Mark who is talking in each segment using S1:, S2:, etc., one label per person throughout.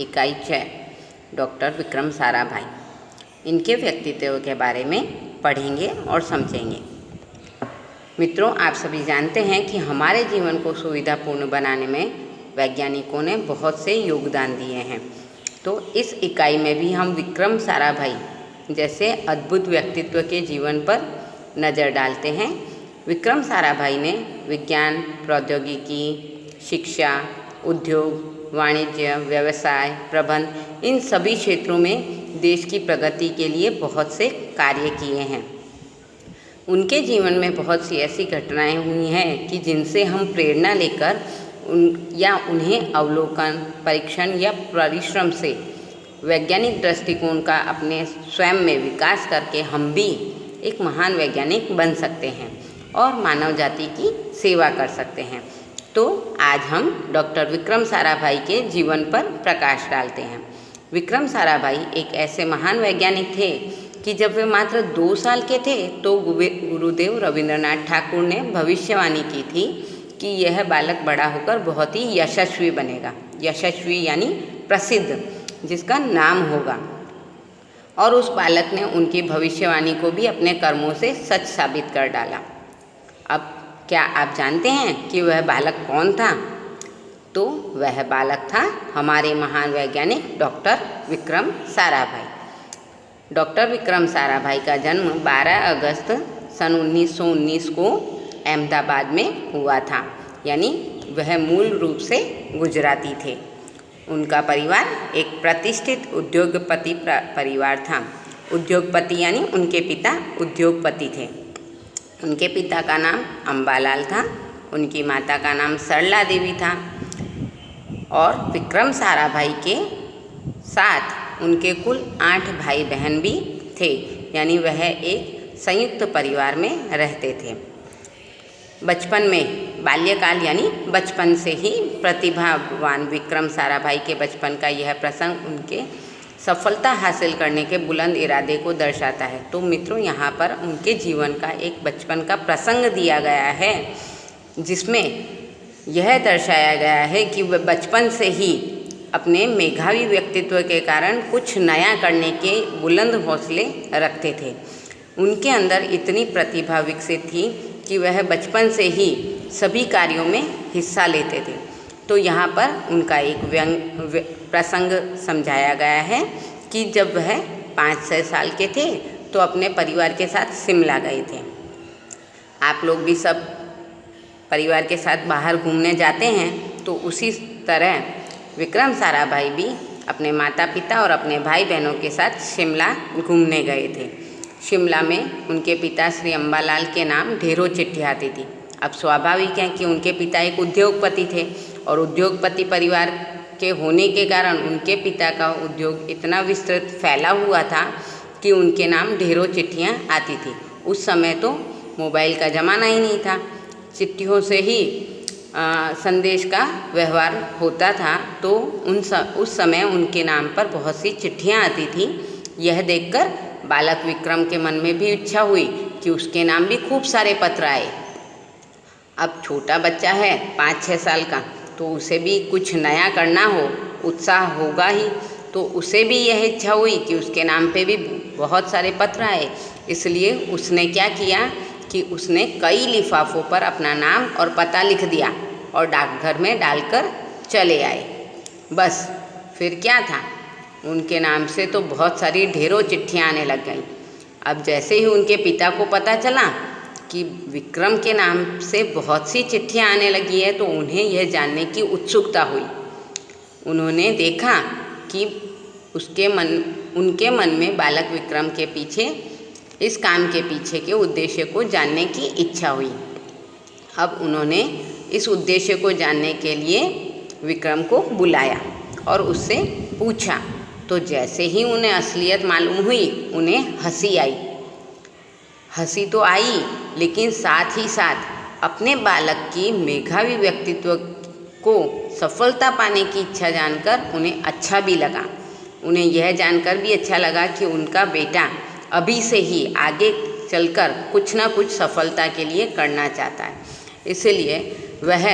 S1: इकाई 6 डॉक्टर विक्रम साराभाई, इनके व्यक्तित्व के बारे में पढ़ेंगे और समझेंगे। मित्रों, आप सभी जानते हैं कि हमारे जीवन को सुविधापूर्ण बनाने में वैज्ञानिकों ने बहुत से योगदान दिए हैं। तो इस इकाई में भी हम विक्रम साराभाई जैसे अद्भुत व्यक्तित्व के जीवन पर नज़र डालते हैं। विक्रम साराभाई ने विज्ञान, प्रौद्योगिकी, शिक्षा, उद्योग, वाणिज्य, व्यवसाय, प्रबंध इन सभी क्षेत्रों में देश की प्रगति के लिए बहुत से कार्य किए हैं। उनके जीवन में बहुत सी ऐसी घटनाएं हुई हैं कि जिनसे हम प्रेरणा लेकर उन्हें अवलोकन, परीक्षण या परिश्रम से वैज्ञानिक दृष्टिकोण का अपने स्वयं में विकास करके हम भी एक महान वैज्ञानिक बन सकते हैं और मानव जाति की सेवा कर सकते हैं। तो आज हम डॉक्टर विक्रम साराभाई के जीवन पर प्रकाश डालते हैं। विक्रम साराभाई एक ऐसे महान वैज्ञानिक थे कि जब वे मात्र 2 साल के थे तो गुरुदेव रविंद्रनाथ ठाकुर ने भविष्यवाणी की थी कि यह बालक बड़ा होकर बहुत ही यशस्वी बनेगा। यशस्वी यानी प्रसिद्ध, जिसका नाम होगा। और उस बालक ने उनकी भविष्यवाणी को भी अपने कर्मों से सच साबित कर डाला। अब क्या आप जानते हैं कि वह बालक कौन था? तो वह बालक था हमारे महान वैज्ञानिक डॉक्टर विक्रम साराभाई। डॉक्टर विक्रम साराभाई का जन्म 12 अगस्त सन 1919 को अहमदाबाद में हुआ था, यानी वह मूल रूप से गुजराती थे। उनका परिवार एक प्रतिष्ठित उद्योगपति परिवार था। उद्योगपति यानी उनके पिता उद्योगपति थे। उनके पिता का नाम अम्बालाल था, उनकी माता का नाम सरला देवी था और विक्रम साराभाई के साथ उनके कुल 8 भाई बहन भी थे, यानी वह एक संयुक्त परिवार में रहते थे। बचपन में बाल्यकाल यानी बचपन से ही प्रतिभावान विक्रम साराभाई के बचपन का यह प्रसंग उनके सफलता हासिल करने के बुलंद इरादे को दर्शाता है। तो मित्रों, यहाँ पर उनके जीवन का एक बचपन का प्रसंग दिया गया है जिसमें यह दर्शाया गया है कि वह बचपन से ही अपने मेधावी व्यक्तित्व के कारण कुछ नया करने के बुलंद हौसले रखते थे। उनके अंदर इतनी प्रतिभा विकसित थी कि वह बचपन से ही सभी कार्यों में हिस्सा लेते थे। तो यहाँ पर उनका एक प्रसंग समझाया गया है कि जब वह 5-6 साल के थे तो अपने परिवार के साथ शिमला गए थे। आप लोग भी सब परिवार के साथ बाहर घूमने जाते हैं, तो उसी तरह विक्रम साराभाई भी अपने माता पिता और अपने भाई बहनों के साथ शिमला घूमने गए थे। शिमला में उनके पिता श्री अम्बालाल के नाम ढेरों चिट्ठियाँ आती थी। अब स्वाभाविक है कि उनके पिता एक उद्योगपति थे और उद्योगपति परिवार के होने के कारण उनके पिता का उद्योग इतना विस्तृत फैला हुआ था कि उनके नाम ढेरों चिट्ठियाँ आती थी। उस समय तो मोबाइल का ज़माना ही नहीं था, चिट्ठियों से ही संदेश का व्यवहार होता था। तो उस समय उनके नाम पर बहुत सी चिट्ठियाँ आती थी। यह देखकर बालक विक्रम के मन में भी इच्छा हुई कि उसके नाम भी खूब सारे पत्र आए। अब छोटा बच्चा है 5-6 साल का, तो उसे भी कुछ नया करना हो, उत्साह होगा ही। तो उसे भी यह इच्छा हुई कि उसके नाम पे भी बहुत सारे पत्र आए। इसलिए उसने क्या किया कि उसने कई लिफाफों पर अपना नाम और पता लिख दिया और डाकघर में डालकर चले आए। बस फिर क्या था, उनके नाम से तो बहुत सारी ढेरों चिट्ठियाँ आने लग गईं। अब जैसे ही उनके पिता को पता चला कि विक्रम के नाम से बहुत सी चिट्ठियाँ आने लगी है, तो उन्हें यह जानने की उत्सुकता हुई। उन्होंने देखा कि उनके मन में बालक विक्रम के पीछे, इस काम के पीछे के उद्देश्य को जानने की इच्छा हुई। अब उन्होंने इस उद्देश्य को जानने के लिए विक्रम को बुलाया और उससे पूछा। तो जैसे ही उन्हें असलियत मालूम हुई, उन्हें हंसी आई। हंसी तो आई, लेकिन साथ ही साथ अपने बालक की मेधावी व्यक्तित्व को सफलता पाने की इच्छा जानकर उन्हें अच्छा भी लगा। उन्हें यह जानकर भी अच्छा लगा कि उनका बेटा अभी से ही आगे चलकर कुछ ना कुछ सफलता के लिए करना चाहता है। इसलिए वह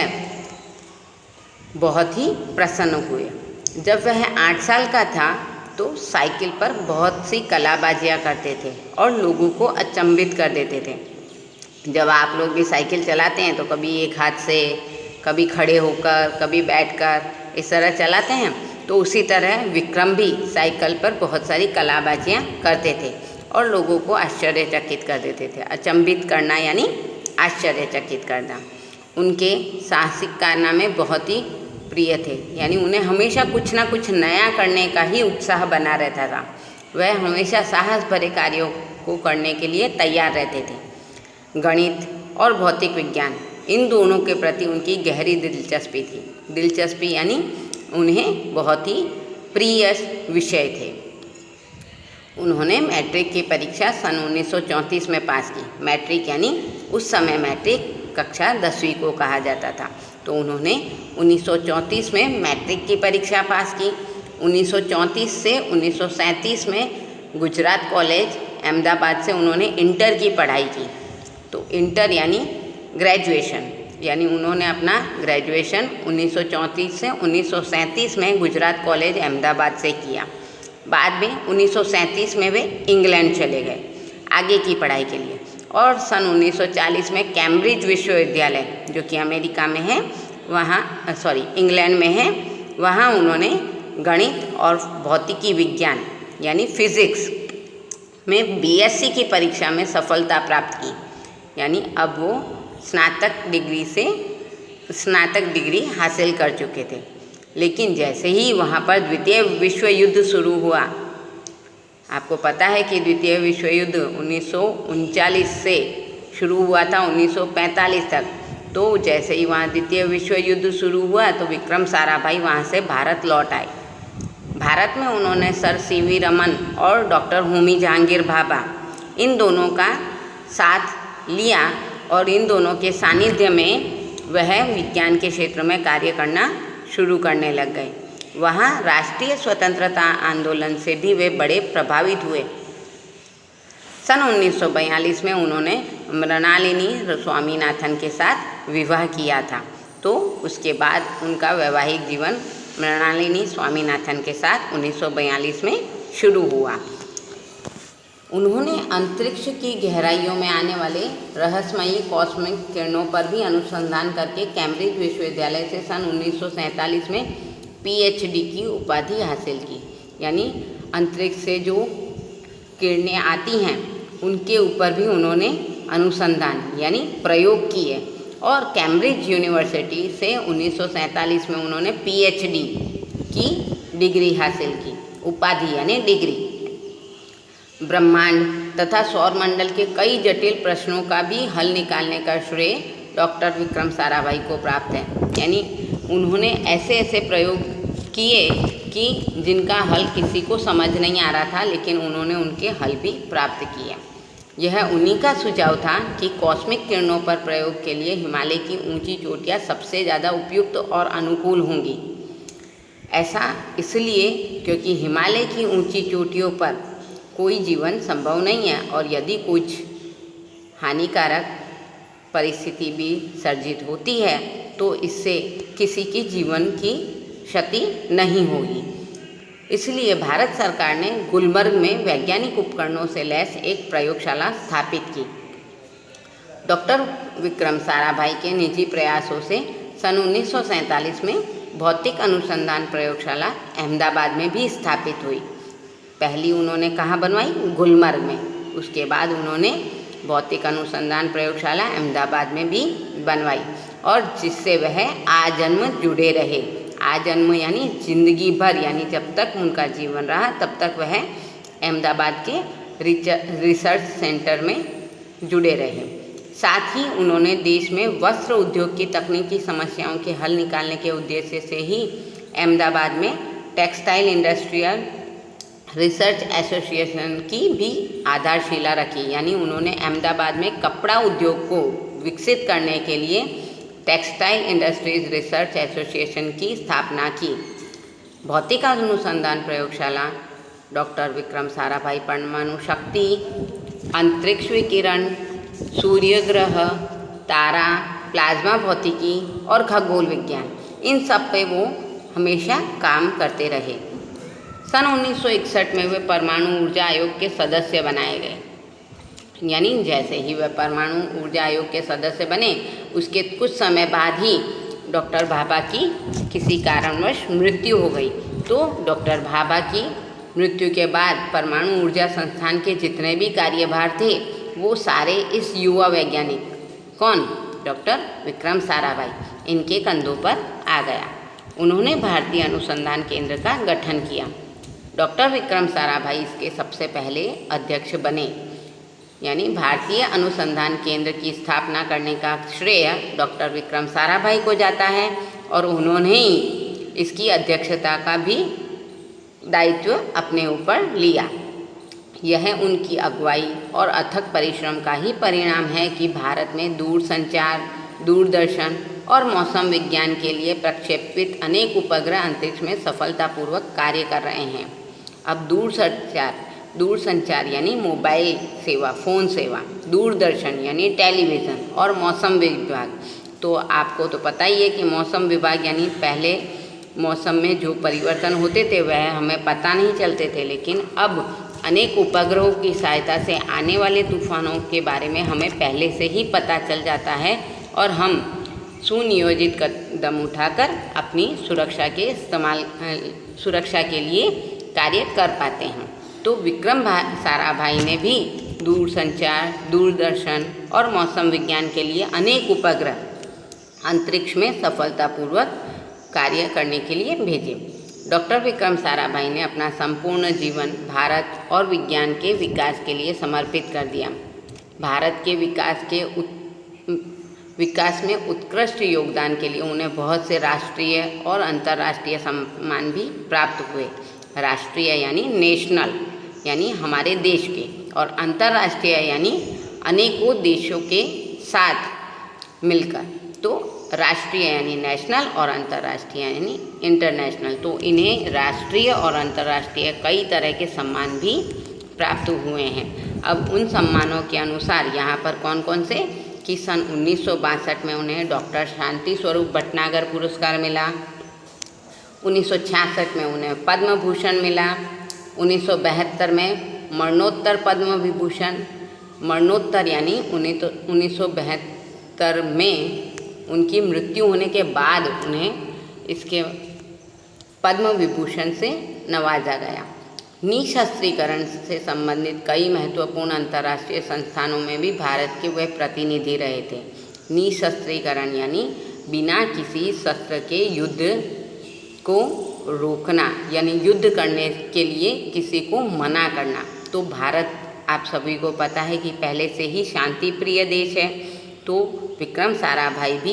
S1: बहुत ही प्रसन्न हुए। जब वह 8 साल का था तो साइकिल पर बहुत सी कलाबाजियाँ करते थे और लोगों को अचंभित कर देते थे। जब आप लोग भी साइकिल चलाते हैं तो कभी एक हाथ से, कभी खड़े होकर, कभी बैठकर इस तरह चलाते हैं, तो उसी तरह विक्रम भी साइकिल पर बहुत सारी कलाबाजियाँ करते थे और लोगों को आश्चर्यचकित कर देते थे। अचंभित करना यानी आश्चर्यचकित करना उनके साहसिक कारनामे बहुत ही प्रिय थे, यानी उन्हें हमेशा कुछ ना कुछ नया करने का ही उत्साह बना रहता था। वह हमेशा साहस भरे कार्यों को करने के लिए तैयार रहते थे। गणित और भौतिक विज्ञान इन दोनों के प्रति उनकी गहरी दिलचस्पी थी। दिलचस्पी यानी उन्हें बहुत ही प्रिय विषय थे। उन्होंने मैट्रिक की परीक्षा सन 1934 में पास की। मैट्रिक यानी उस समय मैट्रिक कक्षा 10वीं को कहा जाता था, तो उन्होंने 1934 में मैट्रिक की परीक्षा पास की। 1934 से 1937 में गुजरात कॉलेज अहमदाबाद से उन्होंने इंटर की पढ़ाई की। तो इंटर यानी ग्रेजुएशन, यानी उन्होंने अपना ग्रेजुएशन 1934 से 1937 में गुजरात कॉलेज अहमदाबाद से किया। बाद में 1937 में वे इंग्लैंड चले गए आगे की पढ़ाई के लिए और सन 1940 में कैम्ब्रिज विश्वविद्यालय, जो कि अमेरिका में है, इंग्लैंड में है, वहाँ उन्होंने गणित और भौतिकी विज्ञान यानी फिजिक्स में बीएससी की परीक्षा में सफलता प्राप्त की। यानी अब वो स्नातक डिग्री हासिल कर चुके थे। लेकिन जैसे ही वहाँ पर द्वितीय विश्व युद्ध शुरू हुआ, आपको पता है कि द्वितीय विश्व युद्ध 1939 से शुरू हुआ था 1945 तक। तो जैसे ही वहाँ द्वितीय विश्व युद्ध शुरू हुआ तो विक्रम साराभाई वहाँ से भारत लौट आए। भारत में उन्होंने सर सीवी रमन और डॉक्टर होमी जहांगीर भाभा इन दोनों का साथ लिया और इन दोनों के सानिध्य में वह विज्ञान के क्षेत्र में कार्य करना शुरू करने लग गए। वहाँ राष्ट्रीय स्वतंत्रता आंदोलन से भी वे बड़े प्रभावित हुए। सन 1942 में उन्होंने मृणालिनी स्वामीनाथन के साथ विवाह किया था। तो उसके बाद उनका वैवाहिक जीवन मृणालिनी स्वामीनाथन के साथ 1942 में शुरू हुआ। उन्होंने अंतरिक्ष की गहराइयों में आने वाले रहस्यमयी कॉस्मिक किरणों पर भी अनुसंधान करके कैम्ब्रिज विश्वविद्यालय से सन 1947 में पीएचडी की उपाधि हासिल की। यानी अंतरिक्ष से जो किरणें आती हैं उनके ऊपर भी उन्होंने अनुसंधान यानी प्रयोग किए और कैम्ब्रिज यूनिवर्सिटी से 1947 में उन्होंने पीएचडी की डिग्री हासिल की, उपाधि यानी डिग्री। ब्रह्मांड तथा सौरमंडल के कई जटिल प्रश्नों का भी हल निकालने का श्रेय डॉक्टर विक्रम साराभाई को प्राप्त है। यानी उन्होंने ऐसे ऐसे प्रयोग किए कि जिनका हल किसी को समझ नहीं आ रहा था, लेकिन उन्होंने उनके हल भी प्राप्त किए। यह उन्हीं का सुझाव था कि कॉस्मिक किरणों पर प्रयोग के लिए हिमालय की ऊंची चोटियां सबसे ज़्यादा उपयुक्त और अनुकूल होंगी। ऐसा इसलिए क्योंकि हिमालय की ऊंची चोटियों पर कोई जीवन संभव नहीं है और यदि कुछ हानिकारक परिस्थिति भी सर्जित होती है तो इससे किसी के जीवन की क्षति नहीं होगी। इसलिए भारत सरकार ने गुलमर्ग में वैज्ञानिक उपकरणों से लैस एक प्रयोगशाला स्थापित की। डॉक्टर विक्रम साराभाई के निजी प्रयासों से सन 1947 में भौतिक अनुसंधान प्रयोगशाला अहमदाबाद में भी स्थापित हुई। पहली उन्होंने कहाँ बनवाई? गुलमर्ग में। उसके बाद उन्होंने भौतिक अनुसंधान प्रयोगशाला अहमदाबाद में भी बनवाई और जिससे वह आजन्म जुड़े रहे। आजन्म यानी जिंदगी भर, यानी जब तक उनका जीवन रहा तब तक वह अहमदाबाद के रिसर्च सेंटर में जुड़े रहे। साथ ही उन्होंने देश में वस्त्र उद्योग की तकनीकी समस्याओं के हल निकालने के उद्देश्य से ही अहमदाबाद में टेक्सटाइल इंडस्ट्रियल रिसर्च एसोसिएशन की भी आधारशिला रखी। यानी उन्होंने अहमदाबाद में कपड़ा उद्योग को विकसित करने के लिए टेक्सटाइल इंडस्ट्रीज रिसर्च एसोसिएशन की स्थापना की। भौतिक अनुसंधान प्रयोगशाला डॉक्टर विक्रम साराभाई परमाणु शक्ति, अंतरिक्ष विकिरण, सूर्य ग्रह, तारा, प्लाज्मा भौतिकी और खगोल विज्ञान, इन सब पे वो हमेशा काम करते रहे। सन 1961 में वे परमाणु ऊर्जा आयोग के सदस्य बनाए गए। यानी जैसे ही वे परमाणु ऊर्जा आयोग के सदस्य बने, उसके कुछ समय बाद ही डॉक्टर भाभा की किसी कारणवश मृत्यु हो गई। तो डॉक्टर भाभा की मृत्यु के बाद परमाणु ऊर्जा संस्थान के जितने भी कार्यभार थे वो सारे इस युवा वैज्ञानिक कौन, डॉक्टर विक्रम साराभाई, इनके कंधों पर आ गया। उन्होंने भारतीय अनुसंधान केंद्र का गठन किया। डॉक्टर विक्रम साराभाई इसके सबसे पहले अध्यक्ष बने। यानी भारतीय अनुसंधान केंद्र की स्थापना करने का श्रेय डॉक्टर विक्रम साराभाई को जाता है और उन्होंने ही इसकी अध्यक्षता का भी दायित्व अपने ऊपर लिया। यह उनकी अगुवाई और अथक परिश्रम का ही परिणाम है कि भारत में दूरसंचार, दूरदर्शन और मौसम विज्ञान के लिए प्रक्षेपित अनेक उपग्रह अंतरिक्ष में सफलतापूर्वक कार्य कर रहे हैं। अब दूरसंचार यानी मोबाइल सेवा, फ़ोन सेवा, दूरदर्शन यानी टेलीविज़न और मौसम विभाग। तो आपको तो पता ही है कि मौसम विभाग यानी पहले मौसम में जो परिवर्तन होते थे वह हमें पता नहीं चलते थे, लेकिन अब अनेक उपग्रहों की सहायता से आने वाले तूफानों के बारे में हमें पहले से ही पता चल जाता है और हम सुनियोजित कदम उठाकर अपनी सुरक्षा के लिए कार्य कर पाते हैं। तो विक्रम साराभाई ने भी दूरसंचार, दूरदर्शन और मौसम विज्ञान के लिए अनेक उपग्रह अंतरिक्ष में सफलतापूर्वक कार्य करने के लिए भेजे। डॉक्टर विक्रम साराभाई ने अपना संपूर्ण जीवन भारत और विज्ञान के विकास के लिए समर्पित कर दिया। भारत के विकास में उत्कृष्ट योगदान के लिए उन्हें बहुत से राष्ट्रीय और अंतर्राष्ट्रीय सम्मान भी प्राप्त हुए। राष्ट्रीय यानी नेशनल यानी हमारे देश के, और अंतर्राष्ट्रीय यानी अनेकों देशों के साथ मिलकर। तो राष्ट्रीय यानी नेशनल और अंतर्राष्ट्रीय यानी इंटरनेशनल। तो इन्हें राष्ट्रीय और अंतर्राष्ट्रीय कई तरह के सम्मान भी प्राप्त हुए हैं। अब उन सम्मानों के अनुसार यहाँ पर कौन कौन से कि सन 1962 में उन्हें डॉक्टर शांति स्वरूप भटनागर पुरस्कार मिला। 1966 में उन्हें पद्म भूषण मिला। 1972 में मरणोत्तर पद्म विभूषण, मरणोत्तर यानी 1972 में उनकी मृत्यु होने के बाद उन्हें इसके पद्म विभूषण से नवाजा गया। निशस्त्रीकरण से संबंधित कई महत्वपूर्ण अंतर्राष्ट्रीय संस्थानों में भी भारत के वे प्रतिनिधि रहे थे। निशस्त्रीकरण यानी बिना किसी शस्त्र के युद्ध को रोकना, यानी युद्ध करने के लिए किसी को मना करना। तो भारत आप सभी को पता है कि पहले से ही शांति प्रिय देश है। तो विक्रम साराभाई भी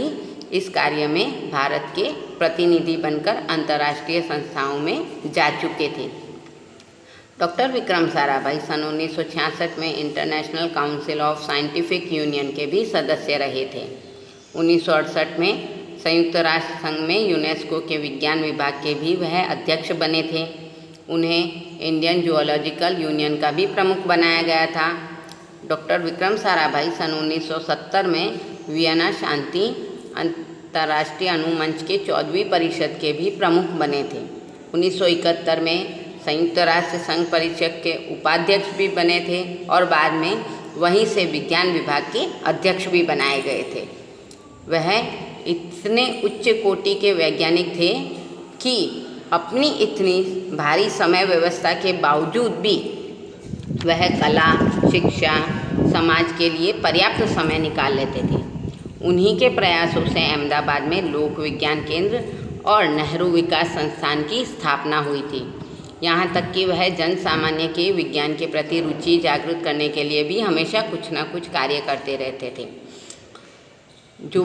S1: इस कार्य में भारत के प्रतिनिधि बनकर अंतर्राष्ट्रीय संस्थाओं में जा चुके थे। डॉक्टर विक्रम साराभाई सन 1966 में international council of scientific union के भी सदस्य रहे थे। 1968 में संयुक्त राष्ट्र संघ में यूनेस्को के विज्ञान विभाग के भी वह अध्यक्ष बने थे। उन्हें इंडियन जूलॉजिकल यूनियन का भी प्रमुख बनाया गया था। डॉक्टर विक्रम साराभाई सन 1970 में वियना शांति अंतर्राष्ट्रीय अनुमंच के 14वीं परिषद के भी प्रमुख बने थे। 1971 में संयुक्त राष्ट्र संघ परिषद के उपाध्यक्ष भी बने थे और बाद में वहीं से विज्ञान विभाग के अध्यक्ष भी बनाए गए थे। वह इतने उच्च कोटि के वैज्ञानिक थे कि अपनी इतनी भारी समय व्यवस्था के बावजूद भी वह कला, शिक्षा, समाज के लिए पर्याप्त समय निकाल लेते थे। उन्हीं के प्रयासों से अहमदाबाद में लोक विज्ञान केंद्र और नेहरू विकास संस्थान की स्थापना हुई थी। यहाँ तक कि वह जन सामान्य के विज्ञान के प्रति रुचि जागृत करने के लिए भी हमेशा कुछ न कुछ कार्य करते रहते थे। जो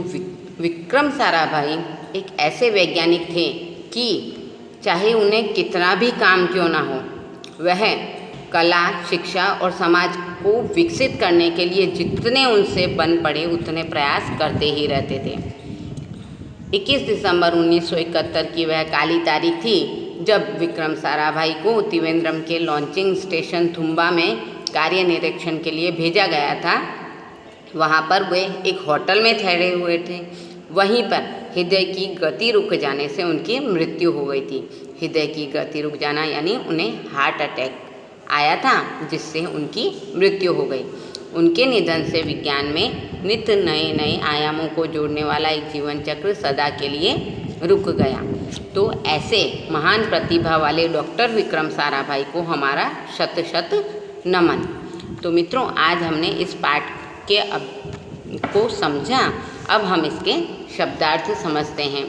S1: विक्रम साराभाई एक ऐसे वैज्ञानिक थे कि चाहे उन्हें कितना भी काम क्यों ना हो, वह कला, शिक्षा और समाज को विकसित करने के लिए जितने उनसे बन पड़े उतने प्रयास करते ही रहते थे। 21 दिसंबर 1971 की वह काली तारीख थी जब विक्रम साराभाई को त्रिवेंद्रम के लॉन्चिंग स्टेशन थुम्बा में कार्य निरीक्षण के लिए भेजा गया था। वहाँ पर वे एक होटल में ठहरे हुए थे। वहीं पर हृदय की गति रुक जाने से उनकी मृत्यु हो गई थी। हृदय की गति रुक जाना यानी उन्हें हार्ट अटैक आया था, जिससे उनकी मृत्यु हो गई। उनके निधन से विज्ञान में नित्य नए नए आयामों को जोड़ने वाला एक जीवन चक्र सदा के लिए रुक गया। तो ऐसे महान प्रतिभा वाले डॉक्टर विक्रम साराभाई को हमारा शत शत नमन। तो मित्रों, आज हमने इस पाठ के को समझा। अब हम इसके शब्दार्थ समझते हैं।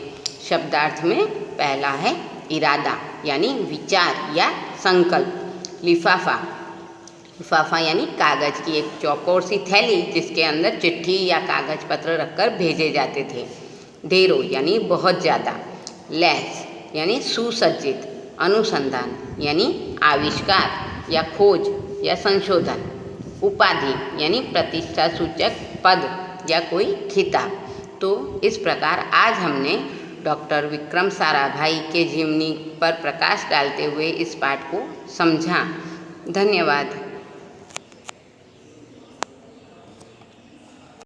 S1: शब्दार्थ में पहला है इरादा यानी विचार या संकल्प। लिफाफा, लिफाफा यानी कागज़ की एक चौकोर सी थैली जिसके अंदर चिट्ठी या कागज पत्र रखकर भेजे जाते थे। ढेरों यानी बहुत ज़्यादा। लैस यानी सुसज्जित। अनुसंधान यानी आविष्कार या खोज या संशोधन। उपाधि यानी प्रतिष्ठा सूचक पद या कोई खिताब। तो इस प्रकार आज हमने डॉक्टर विक्रम साराभाई के जीवनी पर प्रकाश डालते हुए इस पाठ को समझा। धन्यवाद।